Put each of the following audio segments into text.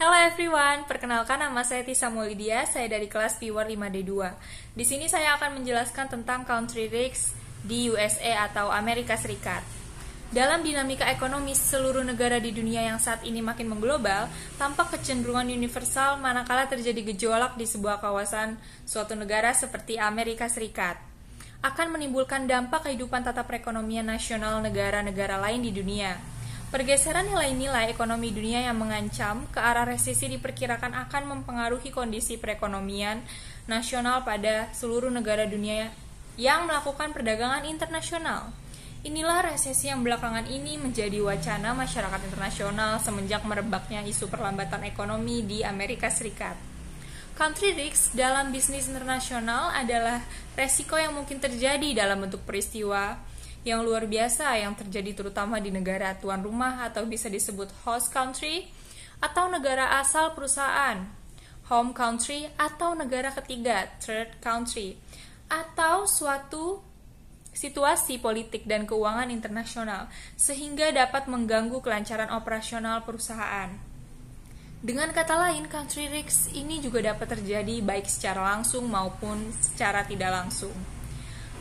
Hello everyone, perkenalkan nama saya Tisa Maulidia, saya dari kelas Viewer 5D2. Di sini saya akan menjelaskan tentang country risks di USA atau Amerika Serikat. Dalam dinamika ekonomi seluruh negara di dunia yang saat ini makin mengglobal, tampak kecenderungan universal manakala terjadi gejolak di sebuah kawasan suatu negara seperti Amerika Serikat. Akan menimbulkan dampak kehidupan tata perekonomian nasional negara-negara lain di dunia. Pergeseran nilai-nilai ekonomi dunia yang mengancam ke arah resesi diperkirakan akan mempengaruhi kondisi perekonomian nasional pada seluruh negara dunia yang melakukan perdagangan internasional. Inilah resesi yang belakangan ini menjadi wacana masyarakat internasional semenjak merebaknya isu perlambatan ekonomi di Amerika Serikat. Country risk dalam bisnis internasional adalah resiko yang mungkin terjadi dalam bentuk peristiwa yang luar biasa yang terjadi terutama di negara tuan rumah atau bisa disebut host country atau negara asal perusahaan, home country atau negara ketiga, third country, atau suatu situasi politik dan keuangan internasional sehingga dapat mengganggu kelancaran operasional perusahaan. Dengan kata lain, country risk ini juga dapat terjadi baik secara langsung maupun secara tidak langsung.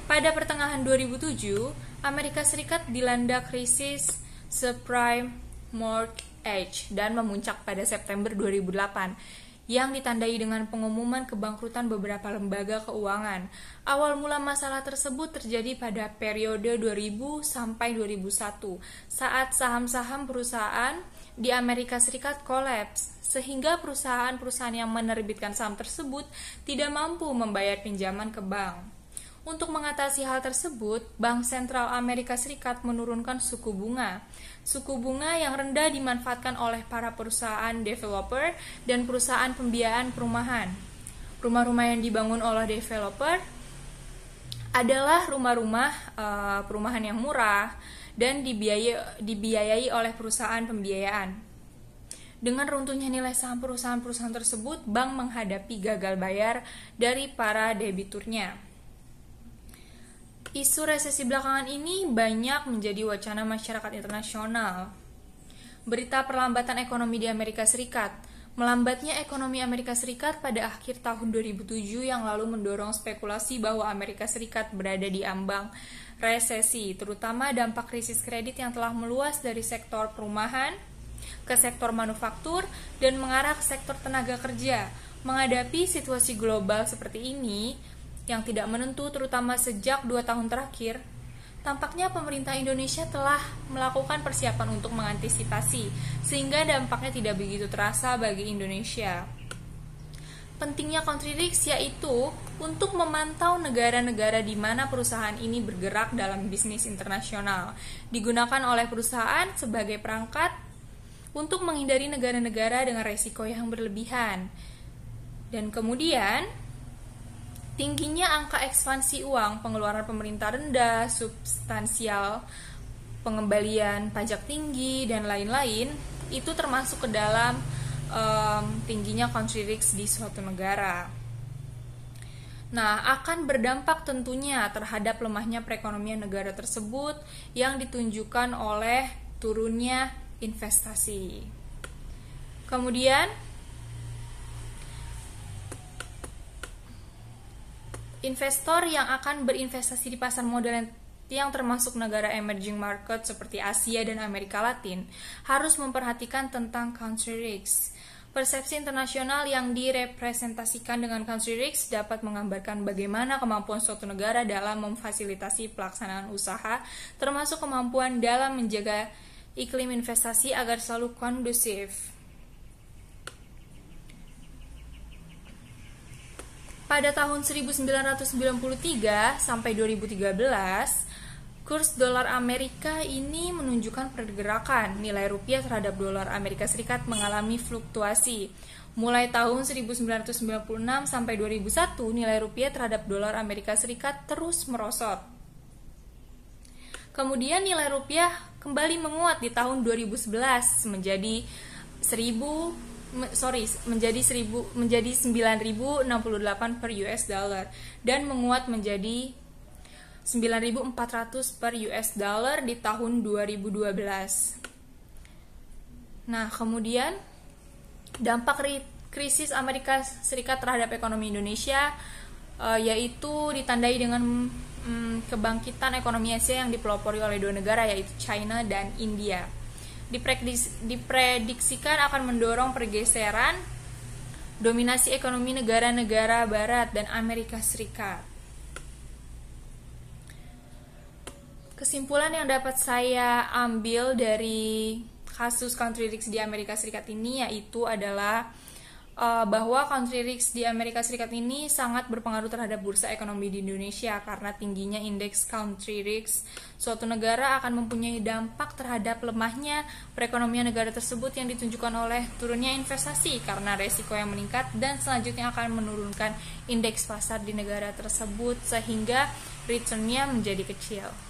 Pada pertengahan 2007, Amerika Serikat dilanda krisis subprime mortgage dan memuncak pada September 2008 yang ditandai dengan pengumuman kebangkrutan beberapa lembaga keuangan. Awal mula masalah tersebut terjadi pada periode 2000 sampai 2001 saat saham-saham perusahaan di Amerika Serikat kolaps sehingga perusahaan-perusahaan yang menerbitkan saham tersebut tidak mampu membayar pinjaman ke bank. Untuk mengatasi hal tersebut, Bank Sentral Amerika Serikat menurunkan suku bunga. Suku bunga yang rendah dimanfaatkan oleh para perusahaan developer dan perusahaan pembiayaan perumahan. Rumah-rumah yang dibangun oleh developer adalah rumah-rumah perumahan yang murah dan dibiayai oleh perusahaan pembiayaan. Dengan runtuhnya nilai saham perusahaan-perusahaan tersebut, bank menghadapi gagal bayar dari para debiturnya. Isu resesi belakangan ini banyak menjadi wacana masyarakat internasional. Berita perlambatan ekonomi di Amerika Serikat. Melambatnya ekonomi Amerika Serikat pada akhir tahun 2007 yang lalu mendorong spekulasi bahwa Amerika Serikat berada di ambang resesi, terutama dampak krisis kredit yang telah meluas dari sektor perumahan ke sektor manufaktur dan mengarah ke sektor tenaga kerja. Menghadapi situasi global seperti ini, yang tidak menentu terutama sejak 2 tahun terakhir, tampaknya pemerintah Indonesia telah melakukan persiapan untuk mengantisipasi, sehingga dampaknya tidak begitu terasa bagi Indonesia. Pentingnya country risk yaitu untuk memantau negara-negara di mana perusahaan ini bergerak dalam bisnis internasional, digunakan oleh perusahaan sebagai perangkat untuk menghindari negara-negara dengan resiko yang berlebihan. Dan kemudian, tingginya angka ekspansi uang, pengeluaran pemerintah rendah, substansial, pengembalian pajak tinggi, dan lain-lain, itu termasuk ke dalam tingginya country risk di suatu negara. Nah, akan berdampak tentunya terhadap lemahnya perekonomian negara tersebut yang ditunjukkan oleh turunnya investasi. Kemudian, investor yang akan berinvestasi di pasar modal yang termasuk negara emerging market seperti Asia dan Amerika Latin harus memperhatikan tentang country risk. Persepsi internasional yang direpresentasikan dengan country risk dapat menggambarkan bagaimana kemampuan suatu negara dalam memfasilitasi pelaksanaan usaha, termasuk kemampuan dalam menjaga iklim investasi agar selalu kondusif. Pada tahun 1993 sampai 2013, kurs dolar Amerika ini menunjukkan pergerakan nilai rupiah terhadap dolar Amerika Serikat mengalami fluktuasi. Mulai tahun 1996 sampai 2001, nilai rupiah terhadap dolar Amerika Serikat terus merosot. Kemudian nilai rupiah kembali menguat di tahun 2011 menjadi 9.068 per US dollar dan menguat menjadi 9.400 per US dollar di tahun 2012. Nah, kemudian Dampak krisis Amerika Serikat terhadap ekonomi Indonesia yaitu ditandai dengan kebangkitan ekonomi Asia yang dipelopori oleh dua negara, yaitu China dan India. Diprediksikan akan mendorong pergeseran dominasi ekonomi negara-negara Barat dan Amerika Serikat. Kesimpulan yang dapat saya ambil dari kasus country risk di Amerika Serikat ini yaitu adalah bahwa country risk di Amerika Serikat ini sangat berpengaruh terhadap bursa ekonomi di Indonesia karena tingginya indeks country risk suatu negara akan mempunyai dampak terhadap lemahnya perekonomian negara tersebut yang ditunjukkan oleh turunnya investasi karena resiko yang meningkat dan selanjutnya akan menurunkan indeks pasar di negara tersebut sehingga return-nya menjadi kecil.